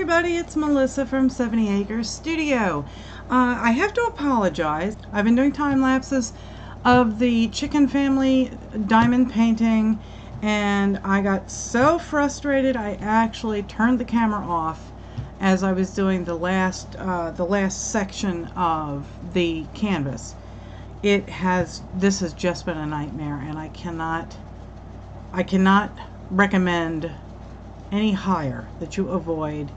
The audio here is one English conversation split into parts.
everybody, it's Melissa from 70 Acres Studio. I have to apologize. I've been doing time lapses of the chicken family diamond painting, and I got so frustrated I actually turned the camera off as I was doing the last section of the canvas. This has just been a nightmare, and I cannot recommend any higher that you avoid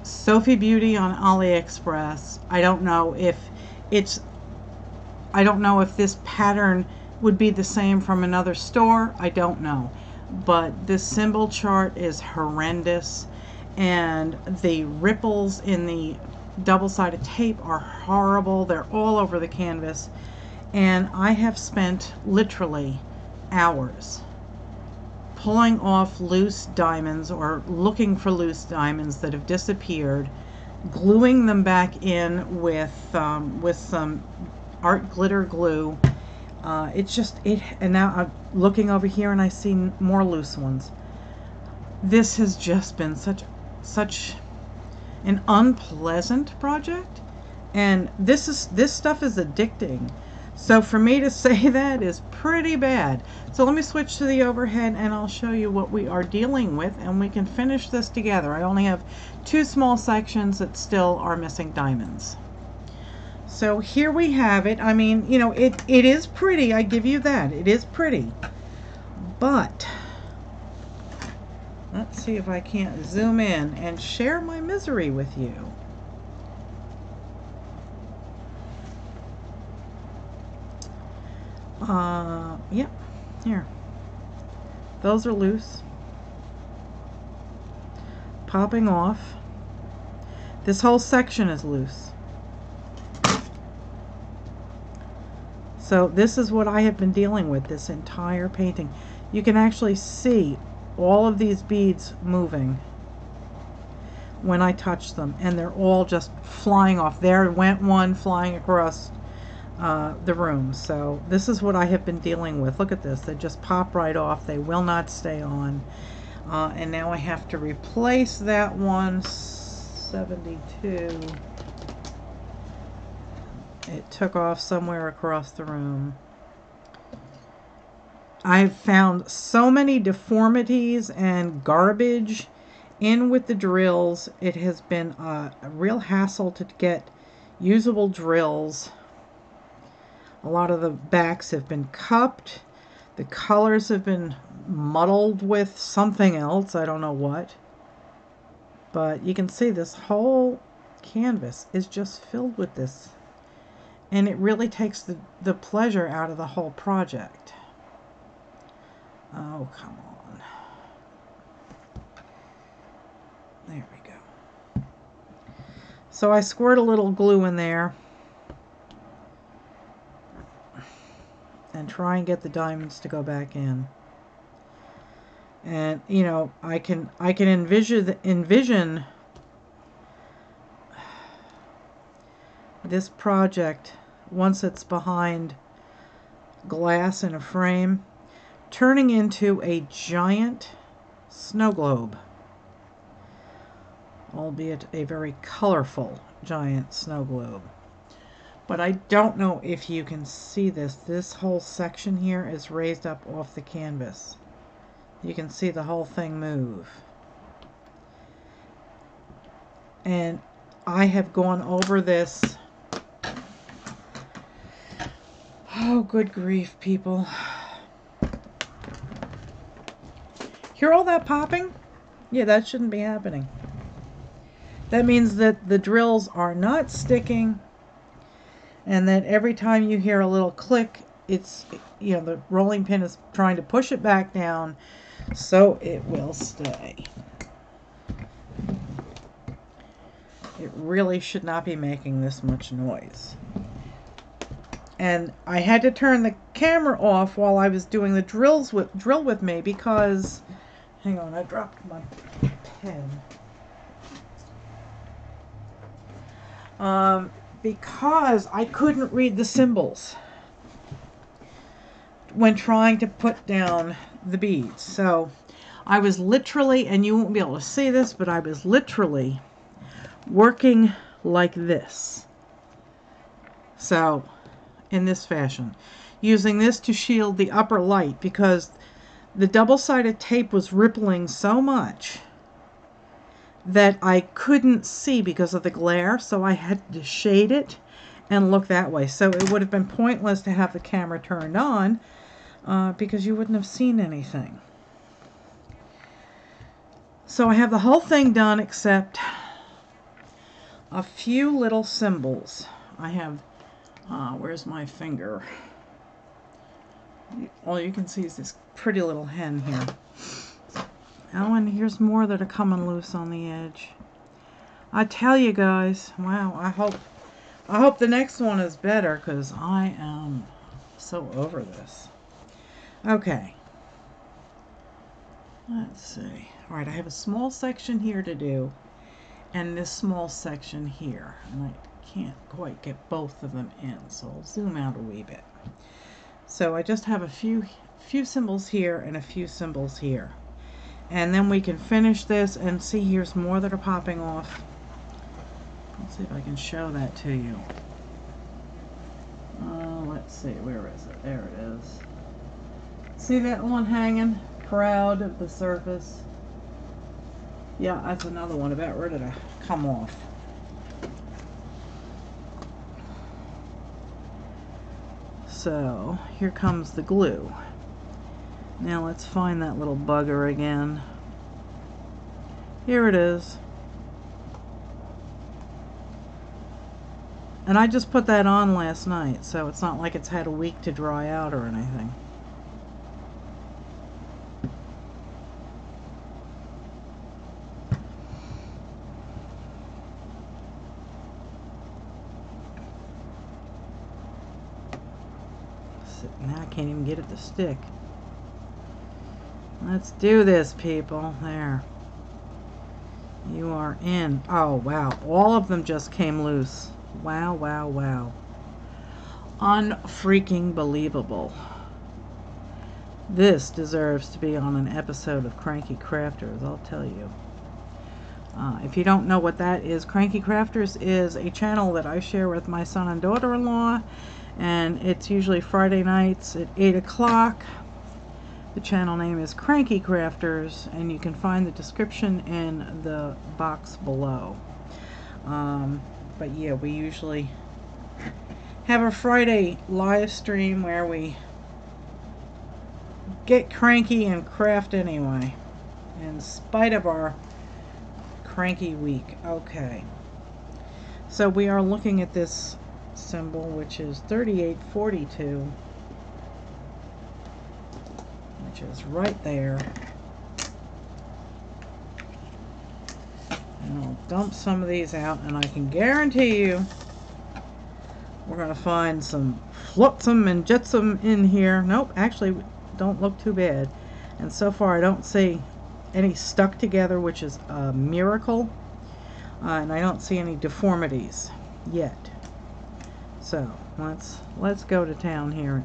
Sophie Beauty on AliExpress. I don't know if this pattern would be the same from another store. I don't know, but this symbol chart is horrendous, and the ripples in the double-sided tape are horrible. They're all over the canvas, and I have spent literally hours pulling off loose diamonds or looking for loose diamonds that have disappeared, gluing them back in with some art glitter glue. And now I'm looking over here and I see more loose ones. This has just been such an unpleasant project, and this stuff is addicting. So for me to say that is pretty bad. So let me switch to the overhead and I'll show you what we are dealing with, and we can finish this together. I only have two small sections that still are missing diamonds. So here we have it. I mean, you know, it is pretty. I give you that. It is pretty. But let's see if I can't zoom in and share my misery with you. Yep, here. Those are loose. Popping off. This whole section is loose. So this is what I have been dealing with this entire painting. You can actually see all of these beads moving when I touch them, and they're all just flying off. There went one flying across the room. So this is what I have been dealing with. Look at this. They just pop right off. They will not stay on. And now I have to replace that one. 72. It took off somewhere across the room. I've found so many deformities and garbage in with the drills. It has been a real hassle to get usable drills. A lot of the backs have been cupped. The colors have been muddled with something else. I don't know what. But you can see this whole canvas is just filled with this. And it really takes the pleasure out of the whole project. Oh, come on. There we go. So I squirt a little glue in there and try and get the diamonds to go back in. And you know, I can envision this project, once it's behind glass in a frame, turning into a giant snow globe, albeit a very colorful giant snow globe. But I don't know if you can see this. This whole section here is raised up off the canvas. You can see the whole thing move. And I have gone over this. Oh, good grief, people. Hear all that popping? Yeah, that shouldn't be happening. That means that the drills are not sticking, and that every time you hear a little click, it's, you know, the rolling pin is trying to push it back down so it will stay. It really should not be making this much noise. And I had to turn the camera off while I was doing the drill with me because, hang on, I dropped my pen. Because I couldn't read the symbols when trying to put down the beads. So I was literally, and you won't be able to see this, but I was literally working like this. So, in this fashion. Using this to shield the upper light because the double-sided tape was rippling so much that I couldn't see because of the glare, so I had to shade it and look that way. So it would have been pointless to have the camera turned on because you wouldn't have seen anything. So I have the whole thing done except a few little symbols. I have, where's my finger? All you can see is this pretty little hen here. Oh, and here's more that are coming loose on the edge. I tell you guys, wow, I hope the next one is better because I am so over this. Okay. Let's see. All right, I have a small section here to do and this small section here. And I can't quite get both of them in, so I'll zoom out a wee bit. So I just have a few symbols here and a few symbols here. And then we can finish this and see here's more that are popping off. Let's see if I can show that to you. Let's see, where is it? There it is. See that one hanging proud of the surface? Yeah, that's another one about ready to come off. So here comes the glue. Now let's find that little bugger again. Here it is. And I just put that on last night, so it's not like it's had a week to dry out or anything. Now I can't even get it to stick. Let's do this, people. There. You are in. Oh, wow. All of them just came loose. Wow, wow, wow. Unfreaking believable. This deserves to be on an episode of Cranky Crafters, I'll tell you. If you don't know what that is, Cranky Crafters is a channel that I share with my son and daughter-in-law, and it's usually Friday nights at 8 o'clock. The channel name is Cranky Crafters, and you can find the description in the box below. But yeah, we usually have a Friday live stream where we get cranky and craft anyway, in spite of our cranky week. Okay, so we are looking at this symbol, which is 3842. Which is right there. And I'll dump some of these out, and I can guarantee you we're going to find some flotsam and jetsam in here. Nope, actually don't look too bad. And so far I don't see any stuck together, which is a miracle. And I don't see any deformities yet. So let's go to town here.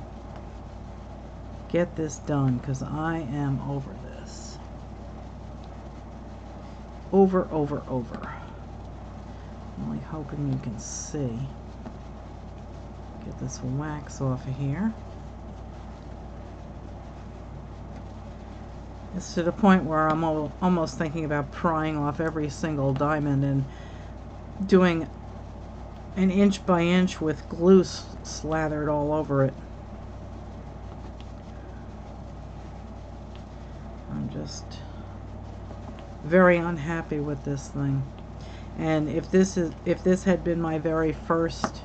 Get this done, because I am over this. Over. I'm really hoping you can see. Get this wax off of here. It's to the point where I'm almost thinking about prying off every single diamond and doing an inch by inch with glue slathered all over it. I'm just very unhappy with this thing. And if this had been my very first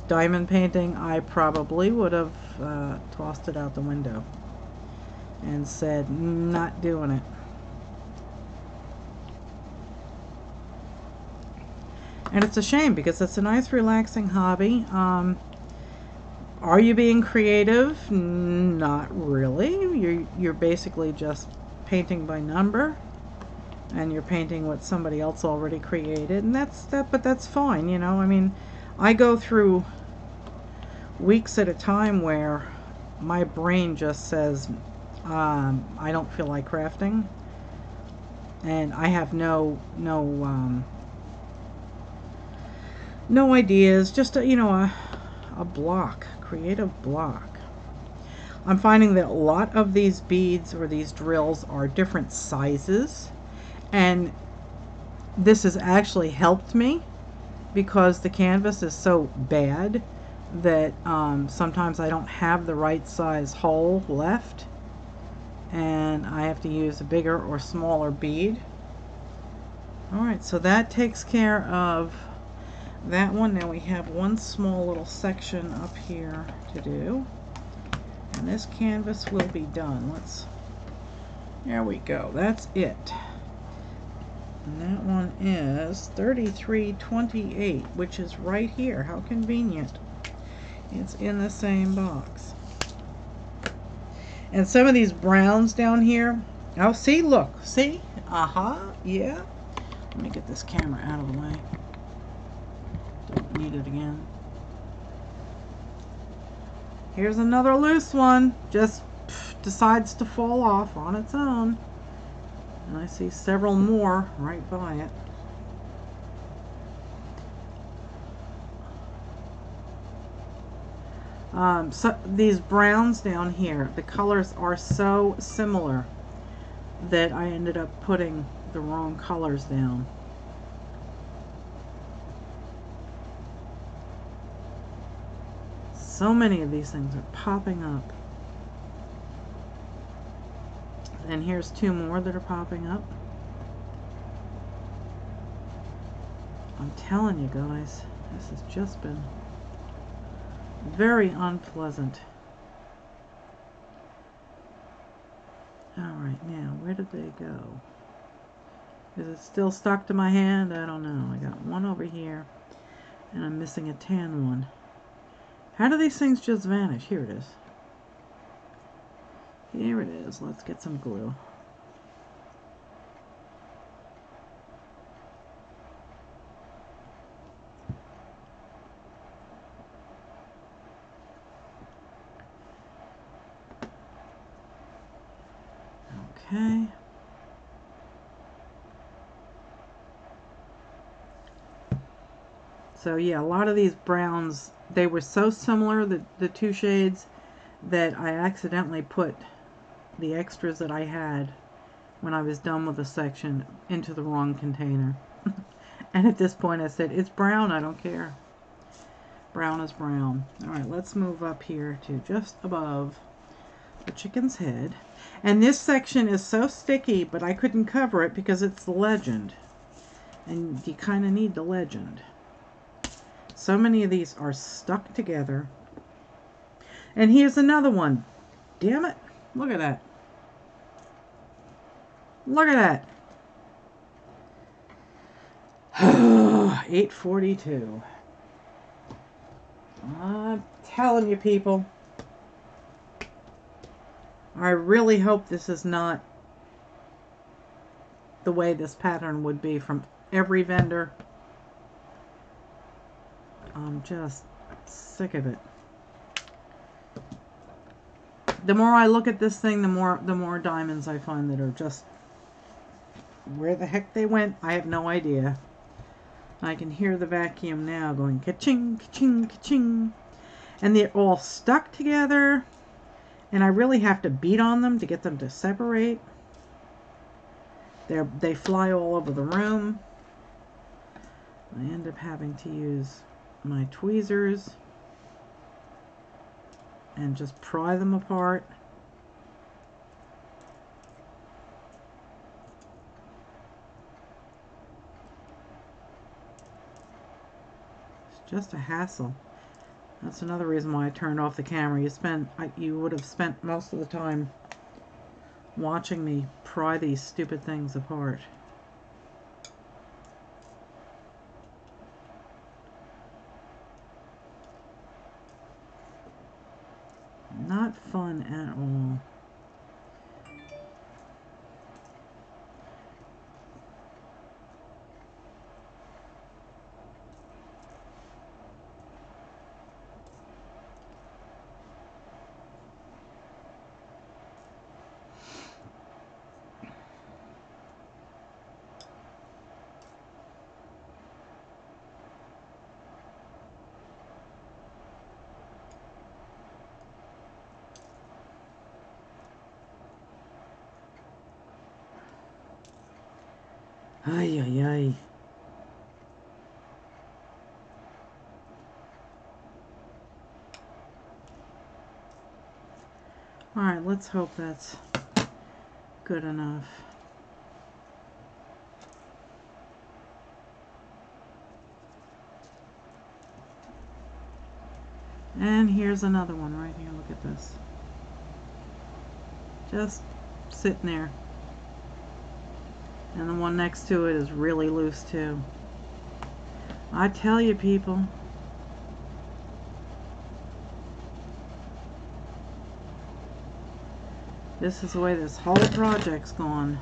diamond painting, I probably would have tossed it out the window and said, not doing it. And it's a shame because it's a nice relaxing hobby. Are you being creative? Not really. You're basically just painting by number, and you're painting what somebody else already created, and but that's fine, you know. I mean, I go through weeks at a time where my brain just says, I don't feel like crafting, and I have no No ideas, just a, a block, creative block. I'm finding that a lot of these beads or these drills are different sizes, and this has actually helped me because the canvas is so bad that sometimes I don't have the right size hole left, and I have to use a bigger or smaller bead. Alright, so that takes care of that one. Now we have one small little section up here to do, and this canvas will be done. There we go, that's it. And that one is 33.28, which is right here. How convenient. It's in the same box. And some of these browns down here, oh, see, look, see? Yeah. Let me get this camera out of the way. Don't need it again. Here's another loose one. Just decides to fall off on its own. And I see several more right by it. So these browns down here, the colors are so similar that I ended up putting the wrong colors down. So many of these things are popping up. And here's two more that are popping up. I'm telling you guys, this has just been very unpleasant. Alright, now, where did they go? Is it still stuck to my hand? I don't know. I got one over here, and I'm missing a tan one. How do these things just vanish? Here it is. Here it is. Let's get some glue. Okay. So yeah, a lot of these browns, they were so similar, the two shades, that I accidentally put the extras that I had when I was done with the section into the wrong container. And at this point I said, it's brown, I don't care. Brown is brown. Alright, let's move up here to just above the chicken's head. And this section is so sticky, but I couldn't cover it because it's the legend. And you kind of need the legend. So many of these are stuck together. And here's another one. Damn it. Look at that. Look at that. 842. I'm telling you, people. I really hope this is not the way this pattern would be from every vendor. I'm just sick of it. The more I look at this thing, the more diamonds I find that are just where the heck they went. I have no idea. I can hear the vacuum now going ka-ching, ka-ching, ka-ching. And they're all stuck together. And I really have to beat on them to get them to separate. They fly all over the room. I end up having to use my tweezers and just pry them apart. It's just a hassle. That's another reason why I turned off the camera. You would have spent most of the time watching me pry these stupid things apart. Not fun at all. Ay, ay, ay. Alright, let's hope that's good enough. And here's another one right here. Look at this. Just sitting there. And the one next to it is really loose too. I tell you, people. This is the way this whole project's gone.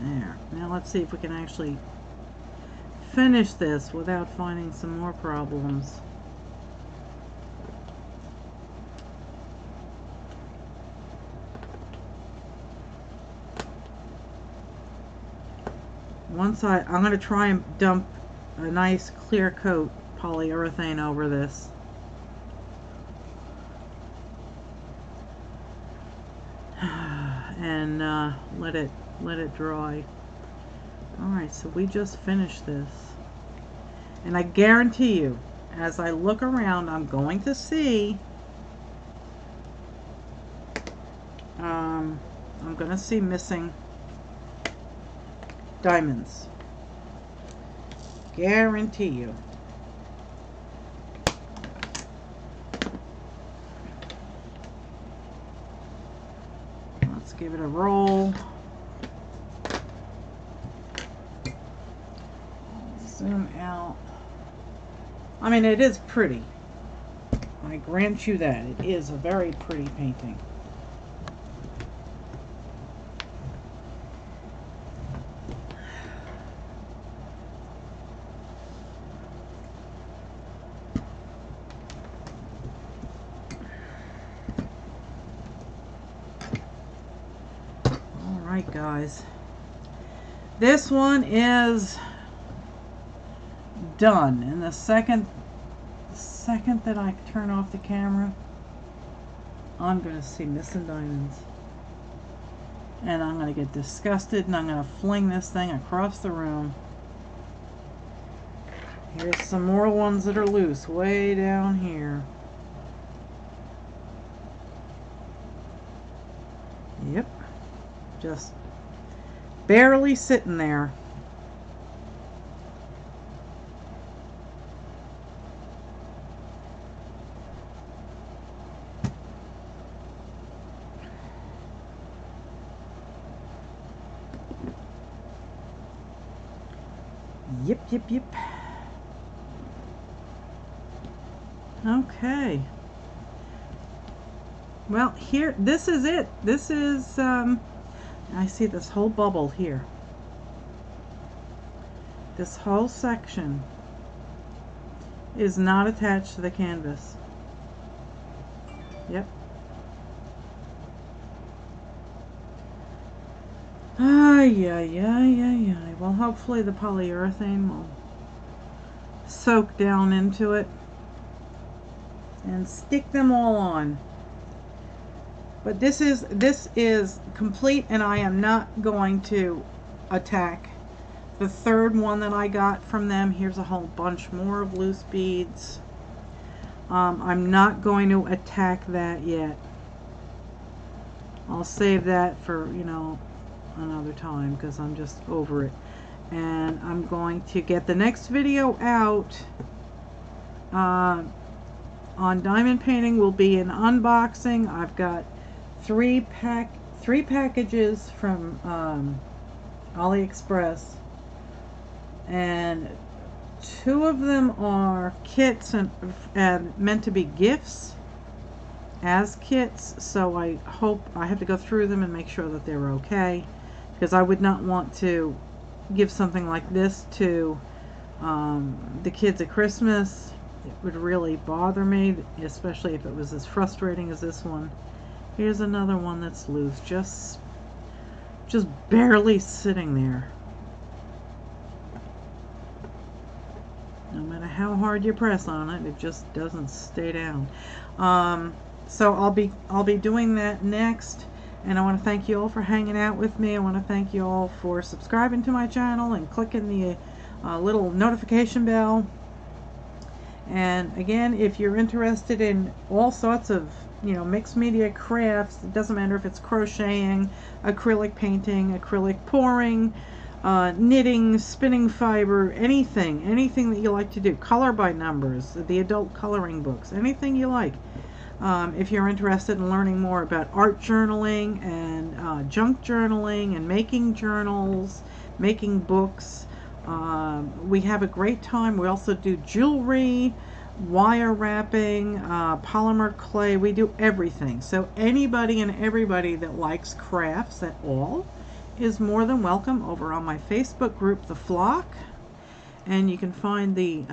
There. Now let's see if we can actually finish this without finding some more problems. I'm going to try and dump a nice clear coat polyurethane over this. And let it dry. Alright, so we just finished this. And I guarantee you, as I look around, I'm going to see I'm going to see missing diamonds. Guarantee you. Let's give it a roll. Zoom out. I mean, it is pretty. I grant you that. It is a very pretty painting. Alright, guys. This one is done. And the second that I turn off the camera, I'm going to see missing diamonds. And I'm going to get disgusted and I'm going to fling this thing across the room. Here's some more ones that are loose way down here. Yep. Just barely sitting there. Yep. Okay. Well, here, this is it. This is, I see this whole bubble here. This whole section is not attached to the canvas. Yep. Ay. Well, hopefully the polyurethane will soak down into it and stick them all on. But this is complete, and I am not going to attack the third one that I got from them. Here's a whole bunch more of loose beads. I'm not going to attack that yet. I'll save that for, you know, another time because I'm just over it. And I'm going to get the next video out on diamond painting. Will be an unboxing. I've got three packages from AliExpress, and 2 of them are kits and meant to be gifts as kits, so I hope I have to go through them and make sure that they're okay, because I would not want to give something like this to the kids at Christmas. It would really bother me, especially if it was as frustrating as this one. Here's another one that's loose, just just barely sitting there. No matter how hard you press on it, it just doesn't stay down. So I'll be doing that next, and I want to thank you all for hanging out with me. I want to thank you all for subscribing to my channel and clicking the little notification bell. And again, if you're interested in all sorts of mixed media crafts, it doesn't matter if it's crocheting, acrylic painting, acrylic pouring, knitting, spinning fiber, anything that you like to do, color by numbers, the adult coloring books, anything you like. If you're interested in learning more about art journaling and junk journaling and making journals, making books, we have a great time. We also do jewelry, wire wrapping, polymer clay. We do everything. So anybody and everybody that likes crafts at all is more than welcome over on my Facebook group, The Flock. And you can find the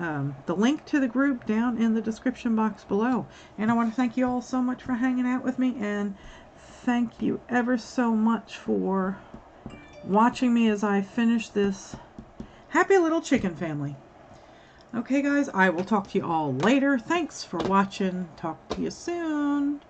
link to the group down in the description box below. And I want to thank you all so much for hanging out with me, and thank you ever so much for watching me as I finish this happy little chicken family. Okay guys, I will talk to you all later. Thanks for watching. Talk to you soon.